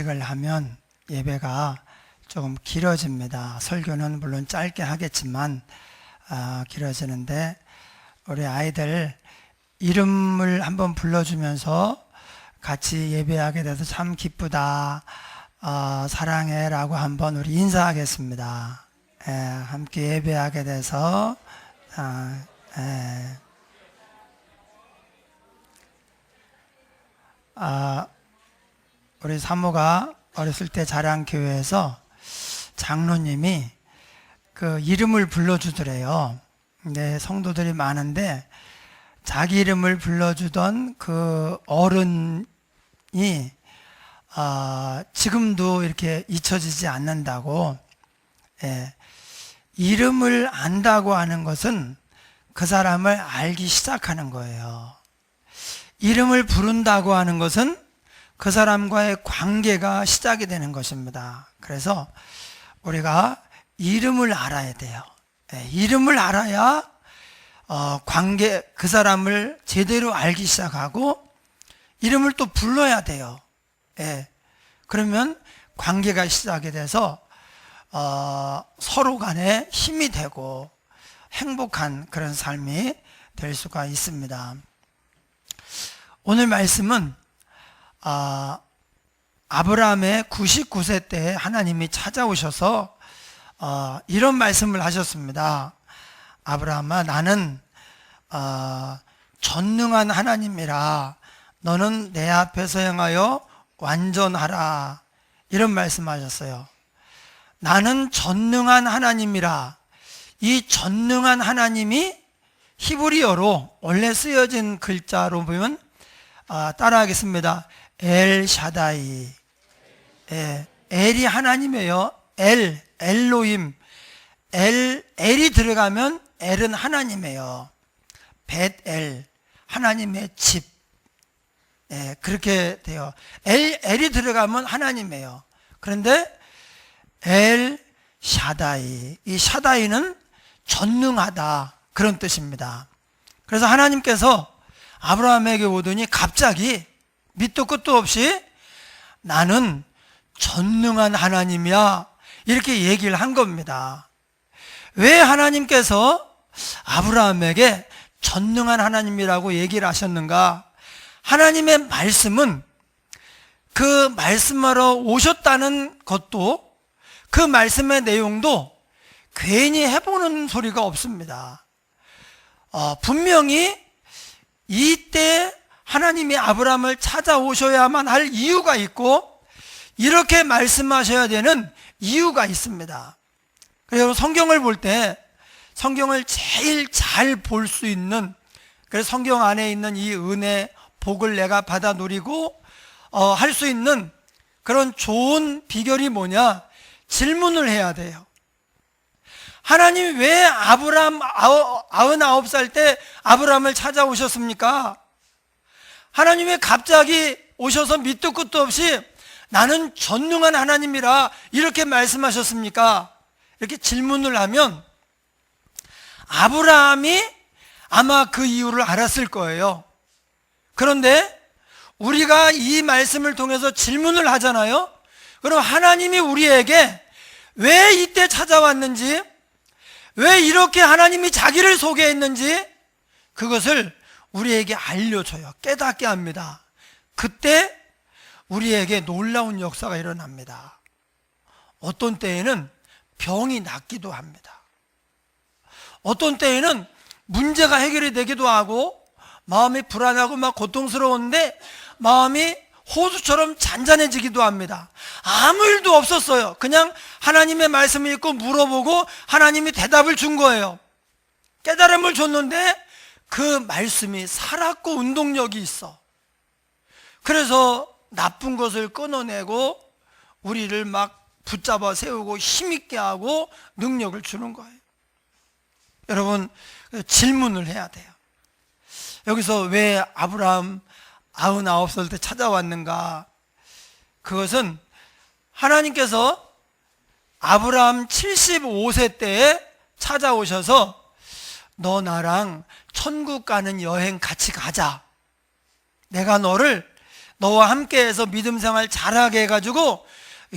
예식을 하면 예배가 조금 길어집니다. 설교는 물론 짧게 하겠지만 길어지는데, 우리 아이들 이름을 한번 불러주면서 같이 예배하게 돼서 참 기쁘다, 사랑해 라고 한번 우리 인사하겠습니다. 함께 예배하게 돼서 우리 사모가 어렸을 때 자란 교회에서 장로님이 그 이름을 불러주더래요. 근데 성도들이 많은데 자기 이름을 불러주던 그 어른이 지금도 이렇게 잊혀지지 않는다고. 이름을 안다고 하는 것은 그 사람을 알기 시작하는 거예요. 이름을 부른다고 하는 것은 그 사람과의 관계가 시작이 되는 것입니다. 그래서 우리가 이름을 알아야 돼요. 이름을 알아야 그 사람을 제대로 알기 시작하고 이름을 또 불러야 돼요. 그러면 관계가 시작이 돼서 서로 간에 힘이 되고 행복한 그런 삶이 될 수가 있습니다. 오늘 말씀은 아브라함의 99세 때 하나님이 찾아오셔서 이런 말씀을 하셨습니다. 아브라함아, 나는 전능한 하나님이라 너는 내 앞에서 행하여 완전하라, 이런 말씀하셨어요. 나는 전능한 하나님이라. 이 전능한 하나님이 히브리어로 원래 쓰여진 글자로 보면 따라하겠습니다. 엘 샤다이. 엘이 하나님이에요. 엘로힘. 엘이 들어가면 엘은 하나님이에요. 벳엘, 하나님의 집. 그렇게 돼요. 엘이 들어가면 하나님이에요. 그런데 엘 샤다이, 이 샤다이는 전능하다, 그런 뜻입니다. 그래서 하나님께서 아브라함에게 오더니 갑자기 밑도 끝도 없이 나는 전능한 하나님이야, 이렇게 얘기를 한 겁니다. 왜 하나님께서 아브라함에게 전능한 하나님이라고 얘기를 하셨는가? 하나님의 말씀은 그 말씀하러 오셨다는 것도, 그 말씀의 내용도 괜히 해보는 소리가 없습니다. 분명히 이때 하나님이 아브라함을 찾아오셔야만 할 이유가 있고, 이렇게 말씀하셔야 되는 이유가 있습니다. 그래서 성경을 볼 때 성경을 제일 잘 볼 수 있는, 그래서 성경 안에 있는 이 은혜, 복을 내가 받아 누리고 할 수 있는 그런 좋은 비결이 뭐냐? 질문을 해야 돼요. 하나님이 왜 아브라함 99살 때 아브라함을 찾아오셨습니까? 하나님이 왜 갑자기 오셔서 밑도 끝도 없이 나는 전능한 하나님이라 이렇게 말씀하셨습니까? 이렇게 질문을 하면 아브라함이 아마 그 이유를 알았을 거예요. 그런데 우리가 이 말씀을 통해서 질문을 하잖아요. 그럼 하나님이 우리에게 왜 이때 찾아왔는지, 왜 이렇게 하나님이 자기를 소개했는지, 그것을 우리에게 알려줘요. 깨닫게 합니다. 그때 우리에게 놀라운 역사가 일어납니다. 어떤 때에는 병이 낫기도 합니다. 어떤 때에는 문제가 해결이 되기도 하고, 마음이 불안하고 막 고통스러운데 마음이 호수처럼 잔잔해지기도 합니다. 아무 일도 없었어요. 그냥 하나님의 말씀을 읽고 물어보고 하나님이 대답을 준 거예요. 깨달음을 줬는데 그 말씀이 살았고 운동력이 있어. 그래서 나쁜 것을 끊어내고 우리를 막 붙잡아 세우고 힘있게 하고 능력을 주는 거예요. 여러분, 질문을 해야 돼요. 여기서 왜 아브라함 99살 때 찾아왔는가? 그것은 하나님께서 아브라함 75세 때에 찾아오셔서 너 나랑 천국 가는 여행 같이 가자. 내가 너를 너와 함께해서 믿음 생활 잘하게 해가지고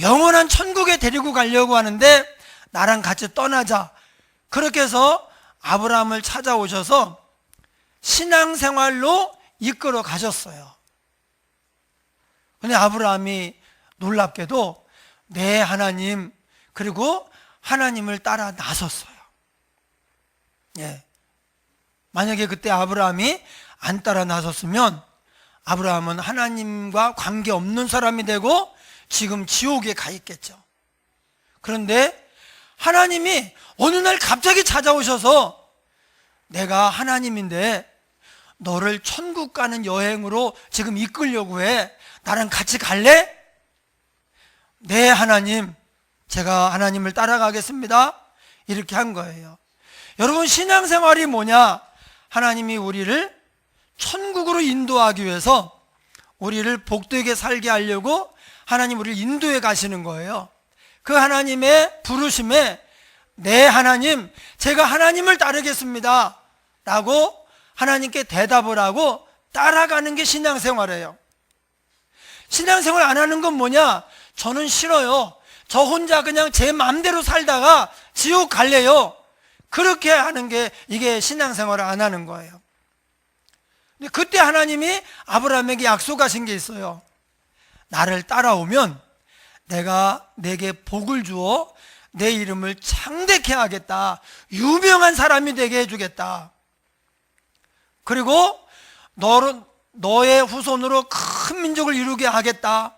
영원한 천국에 데리고 가려고 하는데 나랑 같이 떠나자. 그렇게 해서 아브라함을 찾아오셔서 신앙생활로 이끌어 가셨어요. 근데 아브라함이 놀랍게도 네 하나님, 그리고 하나님을 따라 나섰어요. 예. 만약에 그때 아브라함이 안 따라 나섰으면 아브라함은 하나님과 관계없는 사람이 되고 지금 지옥에 가 있겠죠. 그런데 하나님이 어느 날 갑자기 찾아오셔서 내가 하나님인데 너를 천국 가는 여행으로 지금 이끌려고 해. 나랑 같이 갈래? 네 하나님, 제가 하나님을 따라가겠습니다. 이렇게 한 거예요. 여러분, 신앙생활이 뭐냐? 하나님이 우리를 천국으로 인도하기 위해서 우리를 복되게 살게 하려고 하나님 우리를 인도해 가시는 거예요. 그 하나님의 부르심에 네 하나님, 제가 하나님을 따르겠습니다 라고 하나님께 대답을 하고 따라가는 게 신앙생활이에요. 신앙생활 안 하는 건 뭐냐? 저는 싫어요. 저 혼자 그냥 제 마음대로 살다가 지옥 갈래요. 그렇게 하는 게 이게 신앙생활을 안 하는 거예요. 근데 그때 하나님이 아브라함에게 약속하신 게 있어요. 나를 따라오면 내가 내게 복을 주어 내 이름을 창대케 하겠다. 유명한 사람이 되게 해주겠다. 그리고 너의 후손으로 큰 민족을 이루게 하겠다.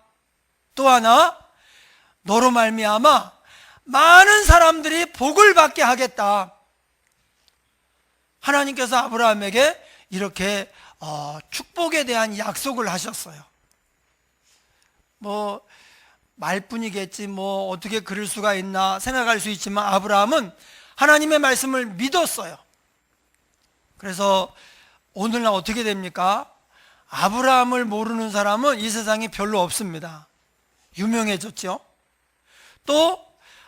또 하나, 너로 말미암아 많은 사람들이 복을 받게 하겠다. 하나님께서 아브라함에게 이렇게 축복에 대한 약속을 하셨어요. 뭐 말뿐이겠지 뭐 어떻게 그럴 수가 있나 생각할 수 있지만 아브라함은 하나님의 말씀을 믿었어요. 그래서 오늘날 어떻게 됩니까? 아브라함을 모르는 사람은 이 세상에 별로 없습니다. 유명해졌죠. 또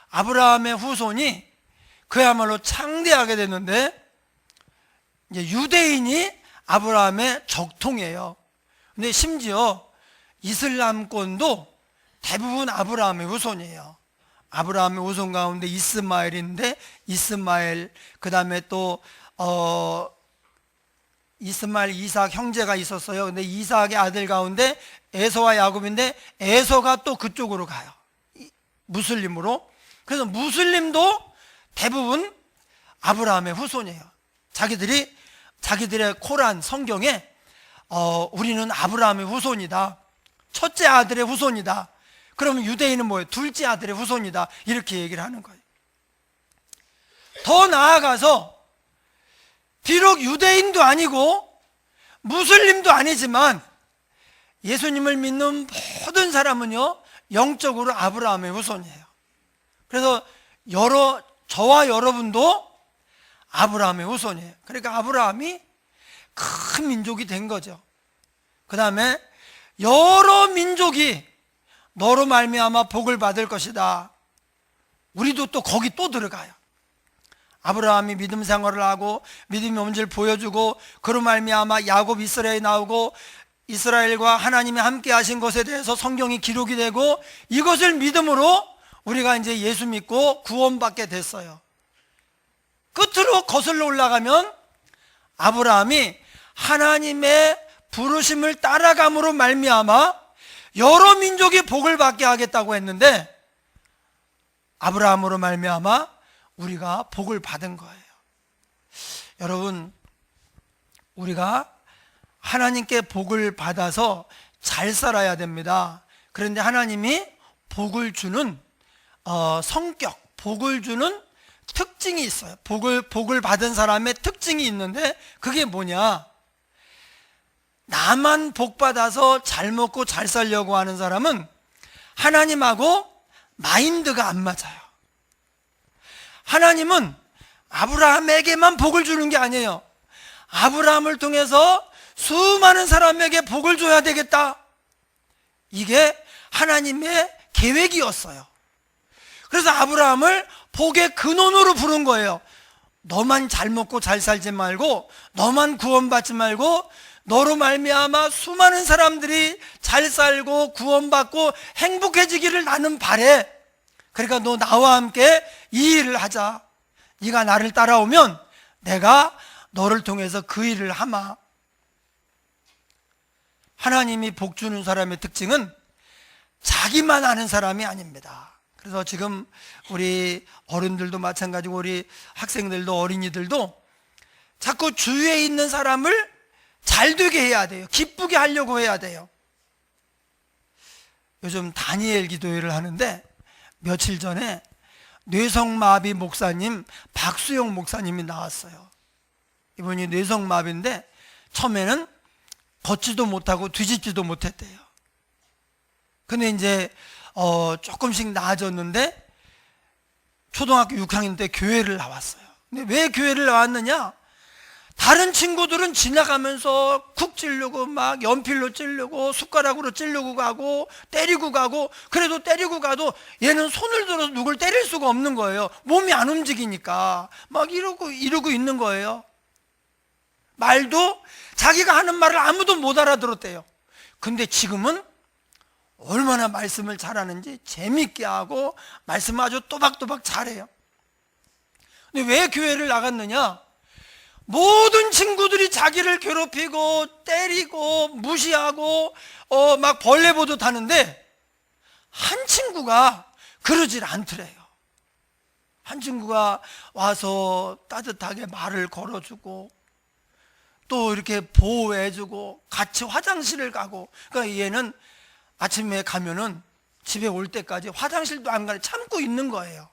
아브라함의 후손이 그야말로 창대하게 됐는데 이제 유대인이 아브라함의 적통이에요. 근데 심지어 이슬람권도 대부분 아브라함의 후손이에요. 아브라함의 후손 가운데 이스마엘인데 이스마엘, 그 다음에 또 이스마엘, 이삭 형제가 있었어요. 근데 이삭의 아들 가운데 에서와 야곱인데 에서가 또 그쪽으로 가요. 무슬림으로. 그래서 무슬림도 대부분 아브라함의 후손이에요. 자기들의 코란 성경에 우리는 아브라함의 후손이다. 첫째 아들의 후손이다. 그러면 유대인은 뭐예요? 둘째 아들의 후손이다. 이렇게 얘기를 하는 거예요. 더 나아가서 비록 유대인도 아니고 무슬림도 아니지만 예수님을 믿는 모든 사람은요 영적으로 아브라함의 후손이에요. 그래서 저와 여러분도 아브라함의 후손이에요. 그러니까 아브라함이 큰 민족이 된 거죠. 그 다음에 여러 민족이 너로 말미암아 복을 받을 것이다. 우리도 또 거기 또 들어가요. 아브라함이 믿음 생활을 하고 믿음의 본질을 보여주고 그로 말미암아 야곱 이스라엘이 나오고 이스라엘과 하나님이 함께 하신 것에 대해서 성경이 기록이 되고 이것을 믿음으로 우리가 이제 예수 믿고 구원받게 됐어요. 끝으로 거슬러 올라가면 아브라함이 하나님의 부르심을 따라감으로 말미암아 여러 민족이 복을 받게 하겠다고 했는데 아브라함으로 말미암아 우리가 복을 받은 거예요. 여러분, 우리가 하나님께 복을 받아서 잘 살아야 됩니다. 그런데 하나님이 복을 주는 성격, 복을 주는 특징이 있어요. 복을 받은 사람의 특징이 있는데 그게 뭐냐? 나만 복 받아서 잘 먹고 잘 살려고 하는 사람은 하나님하고 마인드가 안 맞아요. 하나님은 아브라함에게만 복을 주는 게 아니에요. 아브라함을 통해서 수많은 사람에게 복을 줘야 되겠다. 이게 하나님의 계획이었어요. 그래서 아브라함을 복의 근원으로 부른 거예요. 너만 잘 먹고 잘 살지 말고, 너만 구원받지 말고, 너로 말미암아 수많은 사람들이 잘 살고 구원받고 행복해지기를 나는 바래. 그러니까 너 나와 함께 이 일을 하자. 네가 나를 따라오면 내가 너를 통해서 그 일을 하마. 하나님이 복 주는 사람의 특징은 자기만 아는 사람이 아닙니다. 그래서 지금 우리 어른들도 마찬가지고 우리 학생들도 어린이들도 자꾸 주위에 있는 사람을 잘 되게 해야 돼요. 기쁘게 하려고 해야 돼요. 요즘 다니엘 기도회를 하는데 며칠 전에 뇌성마비 목사님 박수영 목사님이 나왔어요. 이분이 뇌성마비인데 처음에는 걷지도 못하고 뒤집지도 못했대요. 근데 이제 조금씩 나아졌는데 초등학교 6학년 때 교회를 나왔어요. 근데 왜 교회를 나왔느냐? 다른 친구들은 지나가면서 쿡 찌르고 막 연필로 찌르고 숟가락으로 찌르고 가고 때리고 가고, 그래도 때리고 가도 얘는 손을 들어서 누굴 때릴 수가 없는 거예요. 몸이 안 움직이니까 막 이러고 있는 거예요. 말도 자기가 하는 말을 아무도 못 알아들었대요. 근데 지금은 얼마나 말씀을 잘하는지 재밌게 하고 말씀 아주 또박또박 잘해요. 근데 왜 교회를 나갔느냐? 모든 친구들이 자기를 괴롭히고 때리고 무시하고 막 벌레 보듯 하는데 한 친구가 그러질 않더래요. 한 친구가 와서 따뜻하게 말을 걸어주고 또 이렇게 보호해주고 같이 화장실을 가고, 그러니까 얘는 아침에 가면은 집에 올 때까지 화장실도 안 가고 참고 있는 거예요.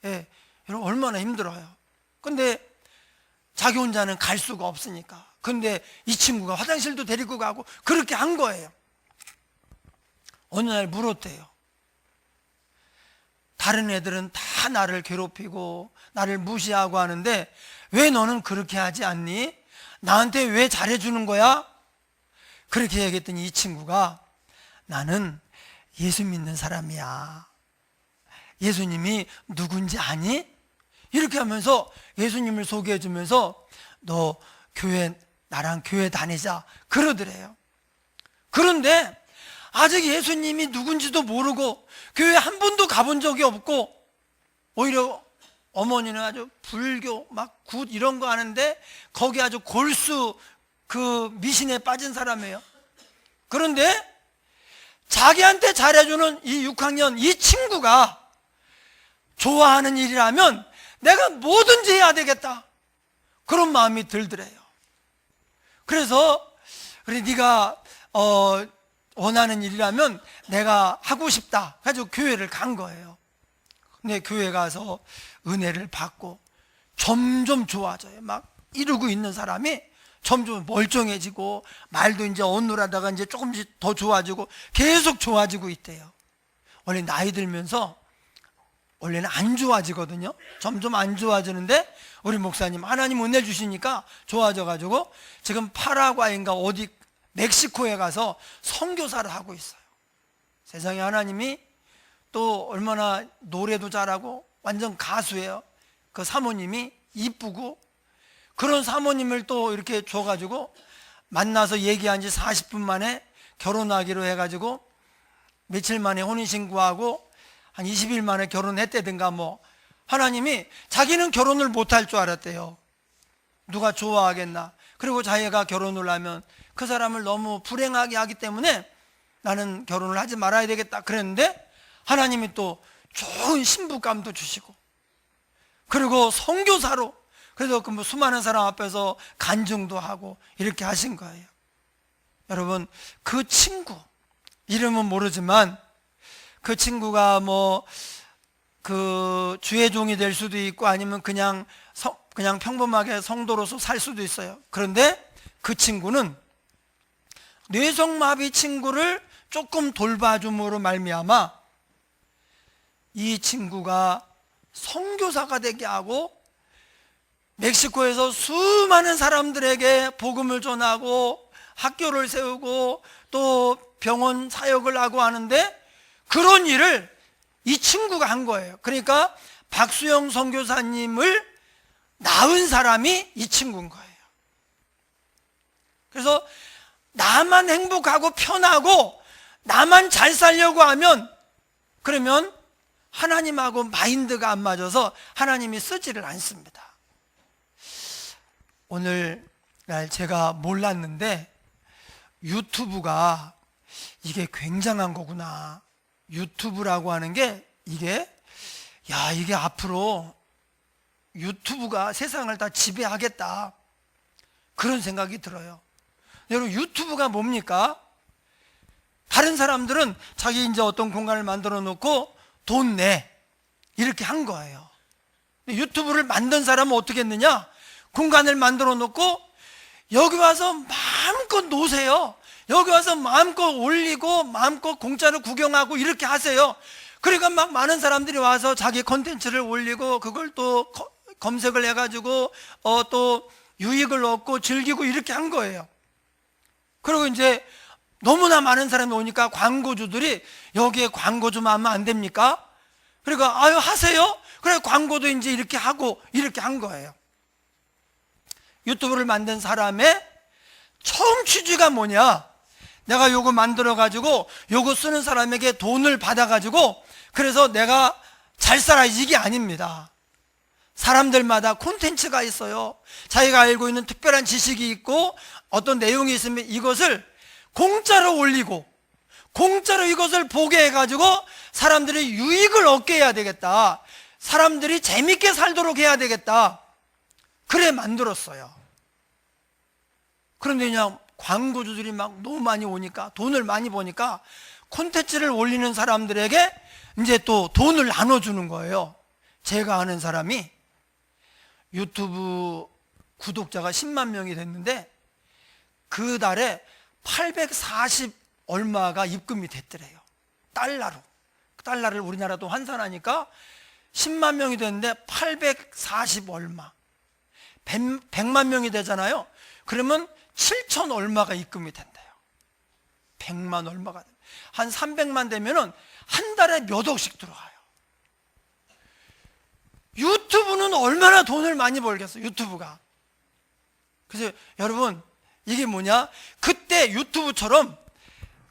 예, 여러분 얼마나 힘들어요. 근데 자기 혼자는 갈 수가 없으니까. 근데 이 친구가 화장실도 데리고 가고 그렇게 한 거예요. 어느 날 물었대요. 다른 애들은 다 나를 괴롭히고 나를 무시하고 하는데 왜 너는 그렇게 하지 않니? 나한테 왜 잘해주는 거야? 그렇게 얘기했더니 이 친구가 나는 예수 믿는 사람이야. 예수님이 누군지 아니? 이렇게 하면서 예수님을 소개해 주면서 너 나랑 교회 다니자 그러더래요. 그런데 아직 예수님이 누군지도 모르고 교회 한 번도 가본 적이 없고, 오히려 어머니는 아주 불교 막 굿 이런 거 하는데 거기 아주 골수 그 미신에 빠진 사람이에요. 그런데 자기한테 잘해주는 이 6학년 이 친구가 좋아하는 일이라면 내가 뭐든지 해야 되겠다, 그런 마음이 들더래요. 그래서 그래 네가 원하는 일이라면 내가 하고 싶다 가지고 교회를 간 거예요. 근데 교회 가서 은혜를 받고 점점 좋아져요. 막 이러고 있는 사람이 점점 멀쩡해지고 말도 이제 어눌하다가 이제 조금씩 더 좋아지고 계속 좋아지고 있대요. 원래 나이 들면서 원래는 안 좋아지거든요. 점점 안 좋아지는데 우리 목사님 하나님 은혜 주시니까 좋아져가지고 지금 파라과이인가 어디 멕시코에 가서 선교사를 하고 있어요. 세상에 하나님이 또 얼마나 노래도 잘하고 완전 가수예요. 그 사모님이 이쁘고, 그런 사모님을 또 이렇게 줘가지고 만나서 얘기한 지 40분 만에 결혼하기로 해가지고 며칠 만에 혼인신고하고 한 20일 만에 결혼했대든가 뭐. 하나님이 자기는 결혼을 못할 줄 알았대요. 누가 좋아하겠나. 그리고 자기가 결혼을 하면 그 사람을 너무 불행하게 하기 때문에 나는 결혼을 하지 말아야 되겠다 그랬는데 하나님이 또 좋은 신부감도 주시고, 그리고 선교사로 그래서 그 뭐 수많은 사람 앞에서 간증도 하고 이렇게 하신 거예요. 여러분 그 친구 이름은 모르지만 그 친구가 뭐 그 주의 종이 될 수도 있고 아니면 그냥 평범하게 성도로서 살 수도 있어요. 그런데 그 친구는 뇌성마비 친구를 조금 돌봐줌으로 말미암아 이 친구가 선교사가 되게 하고 멕시코에서 수많은 사람들에게 복음을 전하고 학교를 세우고 또 병원 사역을 하고 하는데 그런 일을 이 친구가 한 거예요. 그러니까 박수영 선교사님을 낳은 사람이 이 친구인 거예요. 그래서 나만 행복하고 편하고 나만 잘 살려고 하면, 그러면 하나님하고 마인드가 안 맞아서 하나님이 쓰지를 않습니다. 오늘날 제가 몰랐는데 유튜브가 이게 굉장한 거구나. 유튜브라고 하는 게 이게 앞으로 유튜브가 세상을 다 지배하겠다, 그런 생각이 들어요. 여러분, 유튜브가 뭡니까? 다른 사람들은 자기 이제 어떤 공간을 만들어 놓고 돈 내, 이렇게 한 거예요. 유튜브를 만든 사람은 어떻게 했느냐? 공간을 만들어 놓고 여기 와서 마음껏 노세요. 여기 와서 마음껏 올리고 마음껏 공짜로 구경하고 이렇게 하세요. 그러니까 막 많은 사람들이 와서 자기 콘텐츠를 올리고 그걸 또 검색을 해가지고 또 유익을 얻고 즐기고 이렇게 한 거예요. 그리고 이제 너무나 많은 사람이 오니까 광고주들이 여기에 광고 좀 하면 안 됩니까? 그러니까 아유 하세요. 그래 광고도 이제 이렇게 하고 이렇게 한 거예요. 유튜브를 만든 사람의 처음 취지가 뭐냐? 내가 요거 만들어 가지고 요거 쓰는 사람에게 돈을 받아 가지고 그래서 내가 잘 살아야지, 이게 아닙니다. 사람들마다 콘텐츠가 있어요. 자기가 알고 있는 특별한 지식이 있고 어떤 내용이 있으면 이것을 공짜로 올리고 공짜로 이것을 보게 해가지고 사람들이 유익을 얻게 해야 되겠다, 사람들이 재밌게 살도록 해야 되겠다, 그래 만들었어요. 그런데 그냥 광고주들이 막 너무 많이 오니까, 돈을 많이 버니까 콘텐츠를 올리는 사람들에게 이제 또 돈을 나눠주는 거예요. 제가 아는 사람이 유튜브 구독자가 10만 명이 됐는데 그 달에 840 얼마가 입금이 됐더래요. 달러를 우리나라도 환산하니까 10만 명이 됐는데 840 얼마, 100만 명이 되잖아요. 그러면 7천 얼마가 입금이 된대요. 100만 얼마가 한 300만 되면은 한 달에 몇 억씩 들어와요. 유튜브는 얼마나 돈을 많이 벌겠어요, 유튜브가. 그래서 여러분, 이게 뭐냐? 그때 유튜브처럼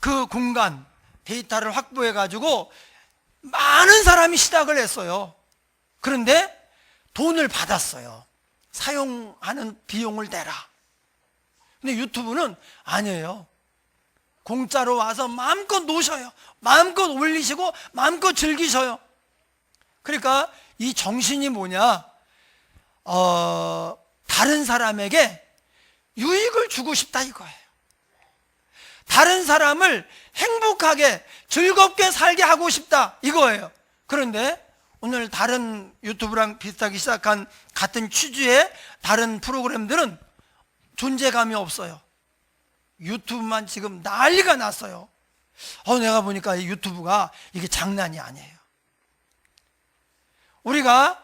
그 공간, 데이터를 확보해 가지고 많은 사람이 시작을 했어요. 그런데 돈을 받았어요. 사용하는 비용을 내라. 근데 유튜브는 아니에요. 공짜로 와서 마음껏 노셔요. 마음껏 올리시고 마음껏 즐기셔요. 그러니까 이 정신이 뭐냐? 다른 사람에게 유익을 주고 싶다 이거예요. 다른 사람을 행복하게 즐겁게 살게 하고 싶다 이거예요. 그런데 오늘 다른 유튜브랑 비슷하게 시작한 같은 취지의 다른 프로그램들은 존재감이 없어요. 유튜브만 지금 난리가 났어요. 내가 보니까 이 유튜브가 이게 장난이 아니에요. 우리가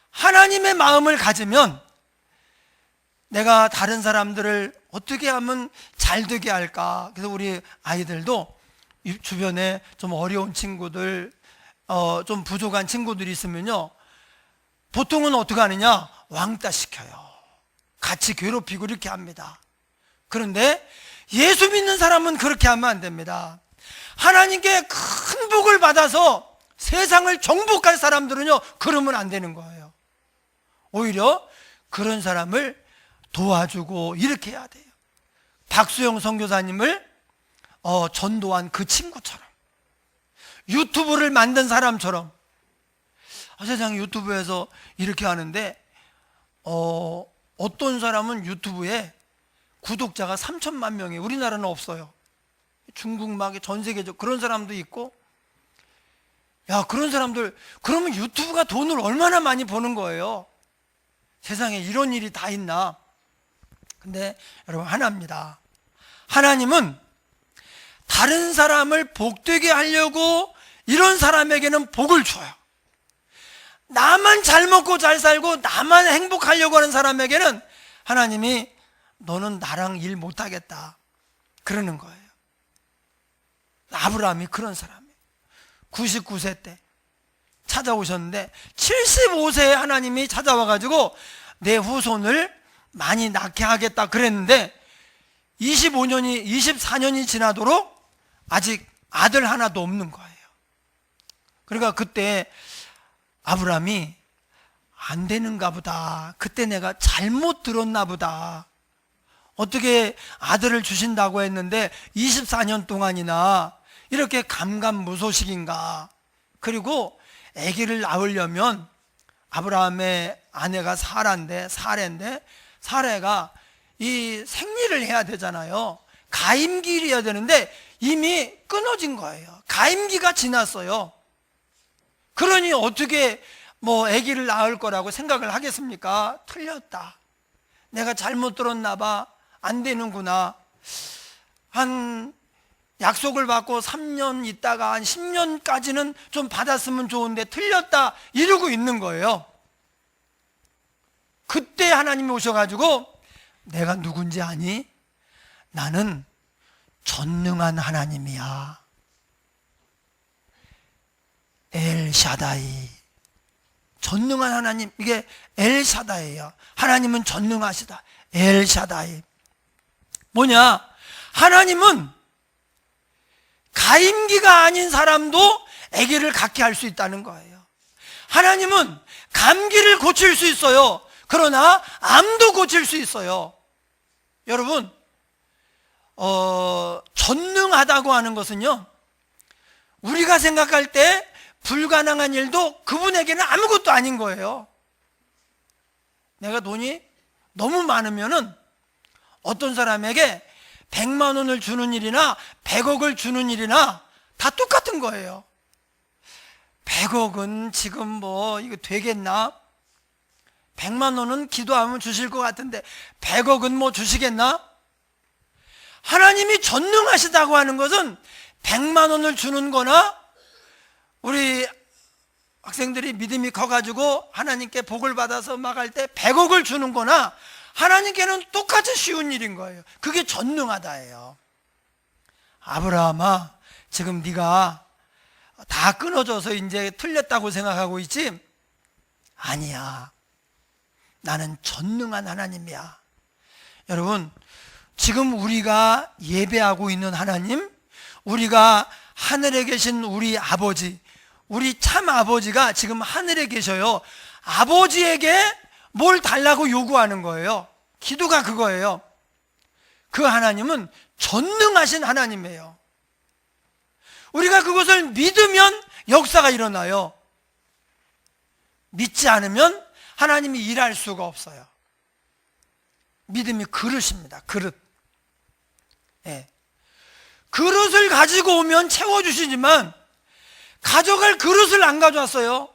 하나님의 마음을 가지면 내가 다른 사람들을 어떻게 하면 잘 되게 할까? 그래서 우리 아이들도 주변에 좀 어려운 친구들, 좀 부족한 친구들이 있으면요, 보통은 어떻게 하느냐? 왕따 시켜요. 같이 괴롭히고 이렇게 합니다. 그런데 예수 믿는 사람은 그렇게 하면 안 됩니다. 하나님께 큰 복을 받아서 세상을 정복할 사람들은요, 그러면 안 되는 거예요. 오히려 그런 사람을 도와주고 이렇게 해야 돼요. 박수영 선교사님을 전도한 그 친구처럼, 유튜브를 만든 사람처럼. 세상에 유튜브에서 이렇게 하는데 어떤 사람은 유튜브에 구독자가 3천만 명이, 우리나라는 없어요. 중국 막 전 세계적 그런 사람도 있고. 야, 그런 사람들, 그러면 유튜브가 돈을 얼마나 많이 버는 거예요. 세상에 이런 일이 다 있나? 근데 여러분, 하나입니다. 하나님은 다른 사람을 복되게 하려고 이런 사람에게는 복을 줘요. 나만 잘 먹고 잘 살고 나만 행복하려고 하는 사람에게는 하나님이 너는 나랑 일 못하겠다 그러는 거예요. 아브라함이 그런 사람이에요. 99세 때 찾아오셨는데 75세에 하나님이 찾아와가지고 내 후손을 많이 낳게 하겠다 그랬는데 24년이 지나도록 아직 아들 하나도 없는 거예요. 그러니까 그때 아브라함이 안 되는가 보다. 그때 내가 잘못 들었나 보다. 어떻게 아들을 주신다고 했는데 24년 동안이나 이렇게 감감무소식인가. 그리고 아기를 낳으려면 아브라함의 아내가 사라인데 사라가 이 생리를 해야 되잖아요. 가임기를 해야 되는데 이미 끊어진 거예요. 가임기가 지났어요. 그러니 어떻게 아기를 낳을 거라고 생각을 하겠습니까? 틀렸다. 내가 잘못 들었나 봐. 안 되는구나. 한 약속을 받고 3년 있다가 한 10년까지는 좀 받았으면 좋은데 틀렸다. 이러고 있는 거예요. 그때 하나님이 오셔가지고 내가 누군지 아니? 나는 전능한 하나님이야. 엘샤다이. 전능한 하나님, 이게 엘샤다이예요. 하나님은 전능하시다. 엘샤다이. 뭐냐? 하나님은 가임기가 아닌 사람도 아기를 갖게 할 수 있다는 거예요. 하나님은 감기를 고칠 수 있어요. 그러나 암도 고칠 수 있어요. 여러분, 전능하다고 하는 것은요, 우리가 생각할 때 불가능한 일도 그분에게는 아무것도 아닌 거예요. 내가 돈이 너무 많으면은 어떤 사람에게 100만 원을 주는 일이나 100억을 주는 일이나 다 똑같은 거예요. 100억은 지금 이거 되겠나? 100만 원은 기도하면 주실 것 같은데 100억은 주시겠나? 하나님이 전능하시다고 하는 것은 100만 원을 주는 거나, 우리 학생들이 믿음이 커가지고 하나님께 복을 받아서 막 할 때 100억을 주는 거나 하나님께는 똑같이 쉬운 일인 거예요. 그게 전능하다예요. 아브라함아, 지금 네가 다 끊어져서 이제 틀렸다고 생각하고 있지? 아니야. 나는 전능한 하나님이야. 여러분, 지금 우리가 예배하고 있는 하나님, 우리가 하늘에 계신 우리 아버지, 우리 참 아버지가 지금 하늘에 계셔요. 아버지에게 뭘 달라고 요구하는 거예요. 기도가 그거예요. 그 하나님은 전능하신 하나님이에요. 우리가 그것을 믿으면 역사가 일어나요. 믿지 않으면 하나님이 일할 수가 없어요. 믿음이 그릇입니다. 그릇. 예. 그릇을 가지고 오면 채워주시지만 가져갈 그릇을 안 가져왔어요.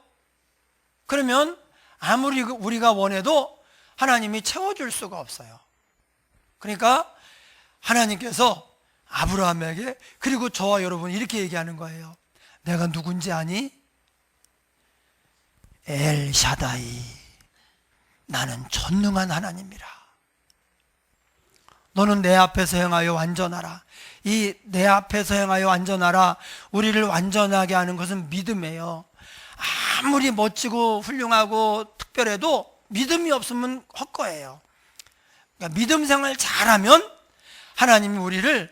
그러면 아무리 우리가 원해도 하나님이 채워줄 수가 없어요. 그러니까 하나님께서 아브라함에게, 그리고 저와 여러분 이렇게 얘기하는 거예요. 내가 누군지 아니? 엘샤다이. 나는 전능한 하나님이라. 너는 내 앞에서 행하여 완전하라. 이 내 앞에서 행하여 완전하라, 우리를 완전하게 하는 것은 믿음이에요. 아무리 멋지고 훌륭하고 특별해도 믿음이 없으면 헛거예요. 그러니까 믿음 생활 잘하면 하나님이 우리를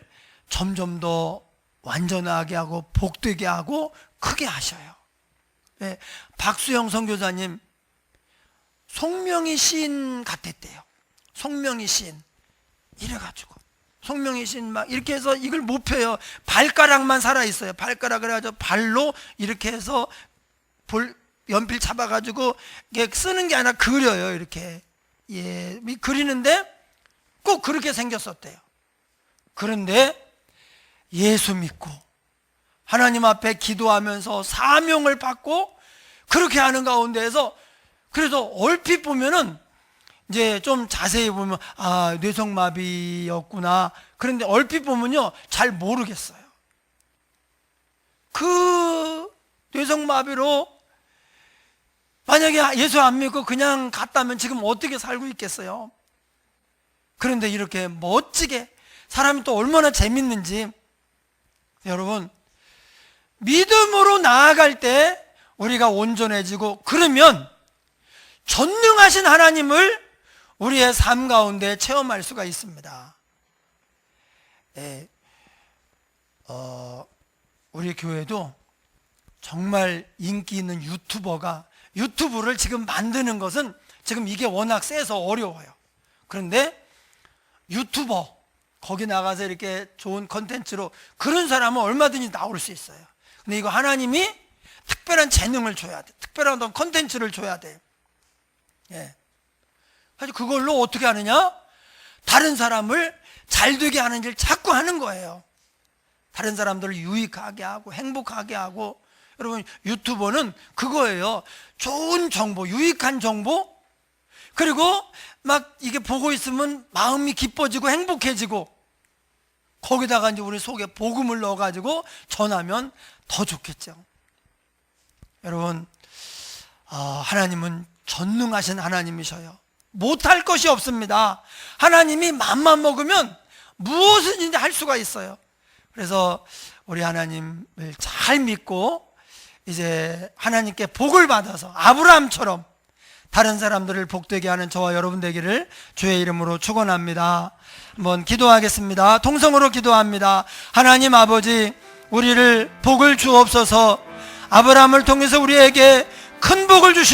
점점 더 완전하게 하고 복되게 하고 크게 하셔요. 네, 박수영 선교사님 송명희 시인 같았대요. 송명희 시인. 이래가지고 송명희 시인 막 이렇게 해서 이걸 못 펴요. 발가락만 살아있어요. 발가락을 해가지고 발로 이렇게 해서 연필 잡아가지고 쓰는 게 아니라 그려요. 이렇게. 예, 그리는데 꼭 그렇게 생겼었대요. 그런데 예수 믿고 하나님 앞에 기도하면서 사명을 받고 그렇게 하는 가운데에서, 그래서 얼핏 보면은 이제 좀 자세히 보면 뇌성마비였구나. 그런데 얼핏 보면요 잘 모르겠어요. 그 뇌성마비로 만약에 예수 안 믿고 그냥 갔다면 지금 어떻게 살고 있겠어요? 그런데 이렇게 멋지게 사람이 또 얼마나 재밌는지. 여러분, 믿음으로 나아갈 때 우리가 온전해지고, 그러면 전능하신 하나님을 우리의 삶 가운데 체험할 수가 있습니다. 예, 우리 교회도 정말 인기 있는 유튜브를 지금 만드는 것은 지금 이게 워낙 세서 어려워요. 그런데 유튜버 거기 나가서 이렇게 좋은 컨텐츠로 그런 사람은 얼마든지 나올 수 있어요. 근데 이거 하나님이 특별한 재능을 줘야 돼. 특별한 어떤 컨텐츠를 줘야 돼. 예. 그래서 그걸로 어떻게 하느냐? 다른 사람을 잘 되게 하는 일 자꾸 하는 거예요. 다른 사람들을 유익하게 하고 행복하게 하고. 여러분, 유튜버는 그거예요. 좋은 정보, 유익한 정보, 그리고 막 이게 보고 있으면 마음이 기뻐지고 행복해지고, 거기다가 이제 우리 속에 복음을 넣어가지고 전하면 더 좋겠죠. 여러분, 하나님은 전능하신 하나님이셔요. 못할 것이 없습니다. 하나님이 맘만 먹으면 무엇이든지 할 수가 있어요. 그래서 우리 하나님을 잘 믿고 이제 하나님께 복을 받아서 아브라함처럼 다른 사람들을 복되게 하는 저와 여러분 되기를 주의 이름으로 축원합니다. 한번 기도하겠습니다. 통성으로 기도합니다. 하나님 아버지, 우리를 복을 주옵소서. 아브라함을 통해서 우리에게 큰 복을 주시